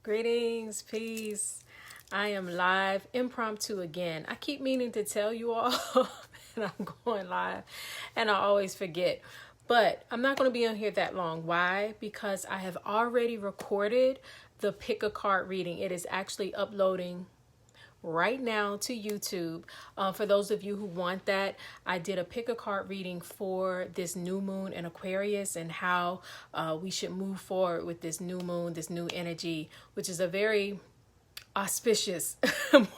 Greetings, peace. I am live, impromptu again. I keep meaning to tell you all and I'm going live and I always forget. But I'm not going to be on here that long. Why? Because I have already recorded the pick a card reading. It is actually uploading right now to YouTube. For those of you who want that, I did a pick a card reading for this new moon in Aquarius and how we should move forward with this new moon, this new energy, which is a very auspicious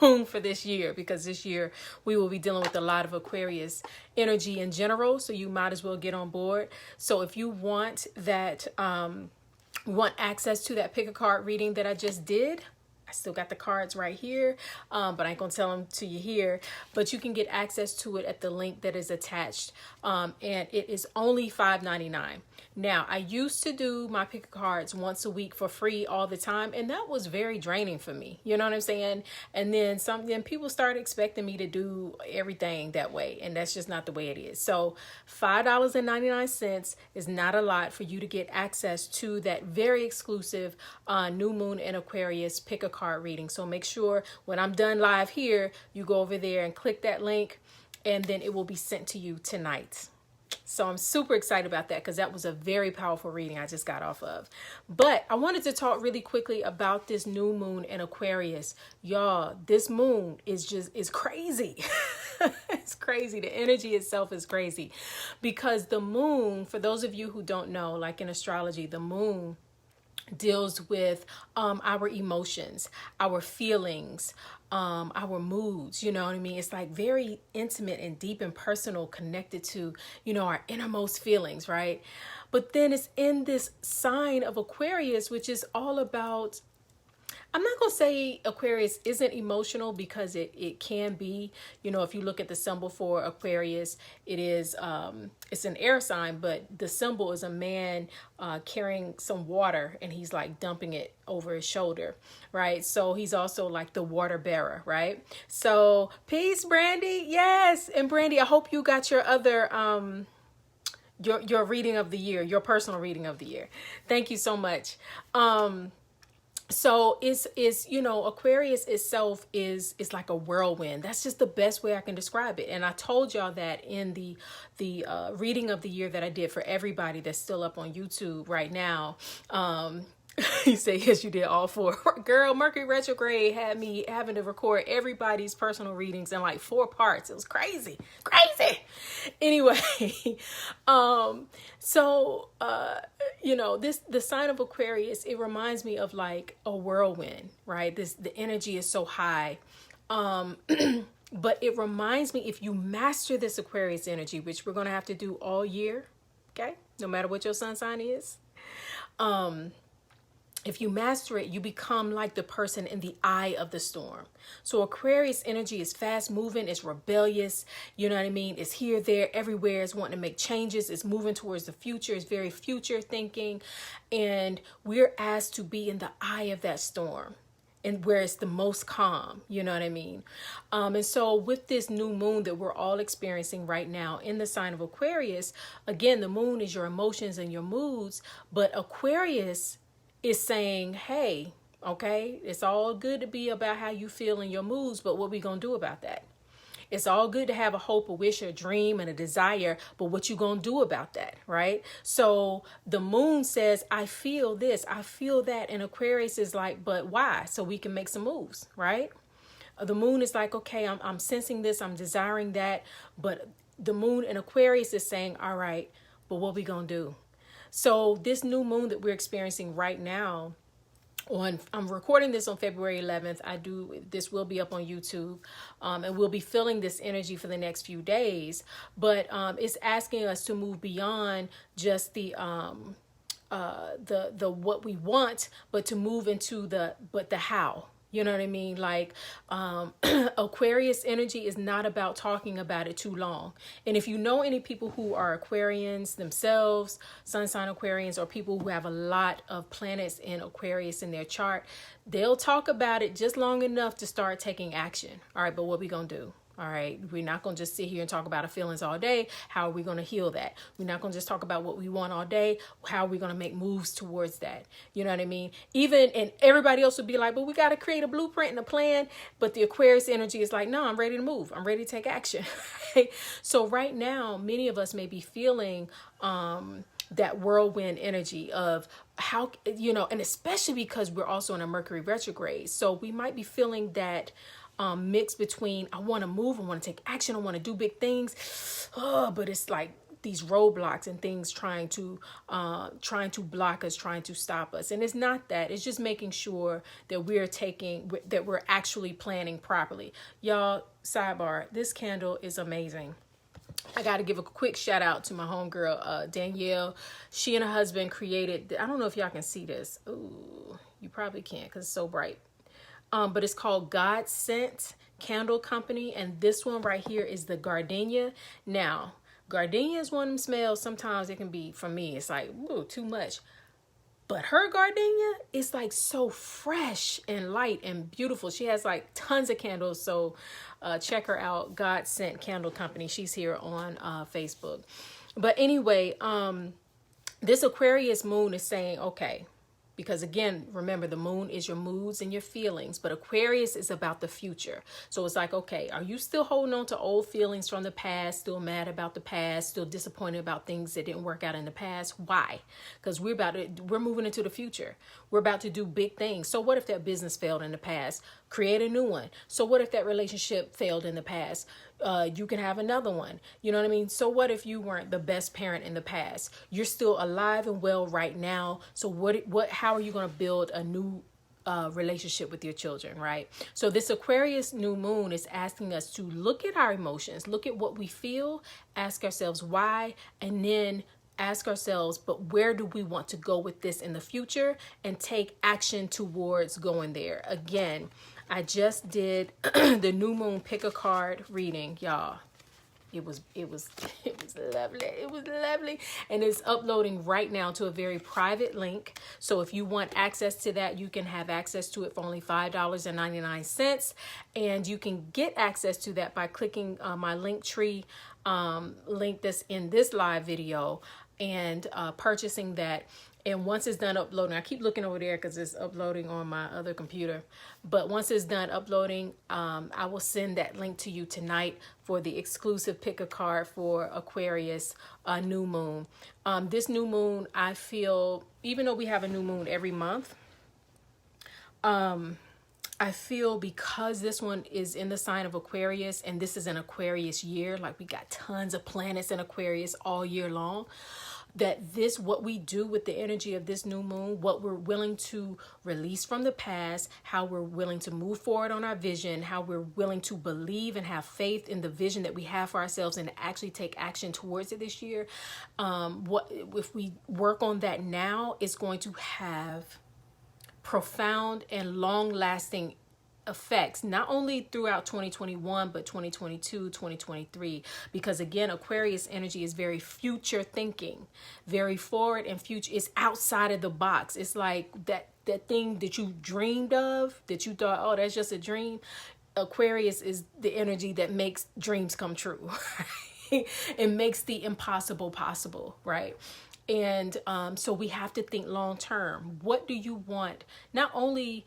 moon for this year, because this year we will be dealing with a lot of Aquarius energy in general. So you might as well get on board. So if you want that, want access to that pick a card reading that I just did, I still got the cards right here, but I ain't gonna tell them to you here. But you can get access to it at the link that is attached, and it is only $5.99. Now, I used to do my pick a cards once a week for free all the time, and that was very draining for me. You know what I'm saying? And then people started expecting me to do everything that way, and that's just not the way it is. So $5.99 is not a lot for you to get access to that very exclusive new moon in Aquarius pick a card reading. So make sure when I'm done live here, you go over there and click that link, and then it will be sent to you tonight. So I'm super excited about that because that was a very powerful reading I just got off of. But I wanted to talk really quickly about this new moon in Aquarius. Y'all, this moon is crazy. It's crazy. The energy itself is crazy because the moon, for those of you who don't know, like in astrology, the moon deals with our emotions, our feelings, our moods, you know what I mean? It's like very intimate and deep and personal, connected to, our innermost feelings, right? But then it's in this sign of Aquarius, which is all about, I'm not going to say Aquarius isn't emotional, because it can be. If you look at the symbol for Aquarius, it is it's an air sign, but the symbol is a man carrying some water, and he's like dumping it over his shoulder, right? So he's also like the water bearer, right? So peace, Brandy. Yes. And Brandy, I hope you got your other your reading of the year, your personal reading of the year. Thank you so much. So it's Aquarius itself is like a whirlwind. That's just the best way I can describe it. And I told y'all that in the reading of the year that I did for everybody that's still up on YouTube right now. You say, yes, you did all four. Girl, Mercury retrograde had me having to record everybody's personal readings in like 4 parts. It was crazy. Anyway, the sign of Aquarius, it reminds me of like a whirlwind, right? The energy is so high. But it reminds me, if you master this Aquarius energy, which we're going to have to do all year, okay? No matter what your sun sign is. If you master it, you become like the person in the eye of the storm. So Aquarius energy is fast moving, it's rebellious, you know what I mean? It's here, there, everywhere. It's wanting to make changes. It's moving towards the future. It's very future thinking. And we're asked to be in the eye of that storm, and where it's the most calm, you know what I mean? And so with this new moon that we're all experiencing right now in the sign of Aquarius, again, the moon is your emotions and your moods, but Aquarius is saying, hey, okay, it's all good to be about how you feel in your moods, but what we gonna do about that? It's all good to have a hope, a wish, a dream, and a desire, but what you gonna do about that, right? So the moon says, I feel this, I feel that, and Aquarius is like, but why? So we can make some moves, right? The moon is like, okay, I'm sensing this, I'm desiring that, but the moon in Aquarius is saying, all right, but what we gonna do? So this new moon that we're experiencing right now, I'm recording this on February 11th. This will be up on YouTube, and we'll be feeling this energy for the next few days. But it's asking us to move beyond just the what we want, but to move into the how. You know what I mean? Like Aquarius energy is not about talking about it too long. And if you know any people who are Aquarians themselves, sun sign Aquarians, or people who have a lot of planets in Aquarius in their chart, they'll talk about it just long enough to start taking action. All right, but what we gonna do? All right. We're not going to just sit here and talk about our feelings all day. How are we going to heal that? We're not going to just talk about what we want all day. How are we going to make moves towards that? You know what I mean? Even, and everybody else would be like, but we got to create a blueprint and a plan. But the Aquarius energy is like, no, I'm ready to move. I'm ready to take action. So right now, many of us may be feeling, that whirlwind energy of how, you know, and especially because we're also in a Mercury retrograde. So we might be feeling that mix between I want to move, I want to take action, I want to do big things, but it's like these roadblocks and things trying to block us, trying to stop us. And it's not that. It's just making sure that we're actually planning properly. Y'all, sidebar, this candle is amazing. I got to give a quick shout out to my homegirl, Danielle. She and her husband created, I don't know if y'all can see this. Ooh, you probably can't because it's so bright. But it's called God Scent Candle Company. And this one right here is the gardenia. Now, gardenia is one of them smells. Sometimes it can be, for me, it's like, ooh, too much. But her gardenia is like so fresh and light and beautiful. She has like tons of candles. So check her out. God Scent Candle Company. She's here on Facebook. But anyway, this Aquarius moon is saying, okay, because again, remember the moon is your moods and your feelings, but Aquarius is about the future. So it's like, okay, are you still holding on to old feelings from the past, still mad about the past, still disappointed about things that didn't work out in the past? Why? Because we're moving into the future. We're about to do big things. So what if that business failed in the past? Create a new one. So what if that relationship failed in the past? You can have another one. You know what I mean? So what if you weren't the best parent in the past? You're still alive and well right now. So how are you going to build a new relationship with your children, right? So this Aquarius new moon is asking us to look at our emotions, look at what we feel, ask ourselves why, and then ask ourselves, but where do we want to go with this in the future, and take action towards going there. Again, I just did the new moon pick a card reading, y'all. It was lovely. It was lovely. And it's uploading right now to a very private link. So if you want access to that, you can have access to it for only $5.99. And you can get access to that by clicking my Linktree link that's in this live video and purchasing that. And once it's done uploading, I keep looking over there because it's uploading on my other computer. But once it's done uploading, I will send that link to you tonight for the exclusive pick a card for Aquarius new moon. This new moon, I feel, even though we have a new moon every month, I feel because this one is in the sign of Aquarius and this is an Aquarius year, like we got tons of planets in Aquarius all year long, that what we do with the energy of this new moon, what we're willing to release from the past, how we're willing to move forward on our vision, how we're willing to believe and have faith in the vision that we have for ourselves and actually take action towards it this year. If we work on that now, it's going to have profound and long-lasting effects, not only throughout 2021, but 2022, 2023, because again, Aquarius energy is very future thinking, very forward and future. It's outside of the box. It's like that thing that you dreamed of, that you thought, oh, that's just a dream. Aquarius is the energy that makes dreams come true. It makes the impossible possible, right? And so we have to think long term. What do you want? Not only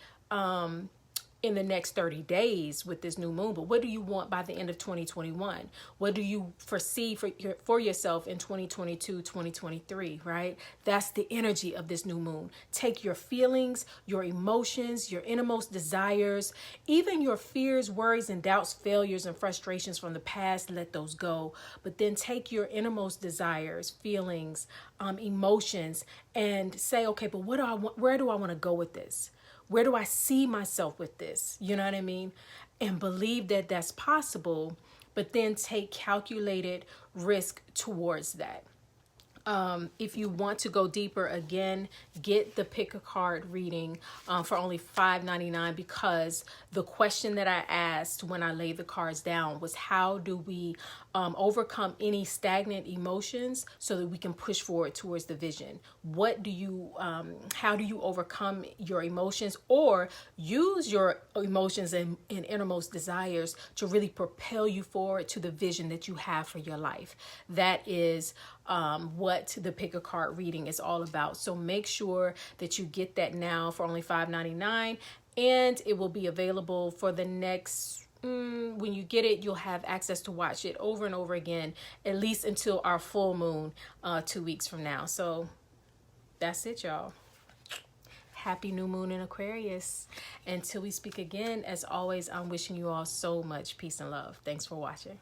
in the next 30 days with this new moon, but what do you want by the end of 2021? What do you foresee for yourself in 2022, 2023, right? That's the energy of this new moon. Take your feelings, your emotions, your innermost desires, even your fears, worries, and doubts, failures, and frustrations from the past, let those go. But then take your innermost desires, feelings, emotions, and say, okay, but what do I want? Where do I want to go with this? Where do I see myself with this? You know what I mean? And believe that that's possible, but then take calculated risk towards that. If you want to go deeper, again, get the pick a card reading for only $5.99, because the question that I asked when I laid the cards down was, how do we overcome any stagnant emotions so that we can push forward towards the vision? What do you, how do you overcome your emotions, or use your emotions and innermost desires to really propel you forward to the vision that you have for your life? That is what the pick a card reading is all about. So make sure that you get that now for only $5.99, and it will be available for the next when you get it, you'll have access to watch it over and over again, at least until our full moon 2 weeks from now. So that's it, y'all. Happy new moon in Aquarius. Until we speak again, as always, I'm wishing you all so much peace and love. Thanks for watching.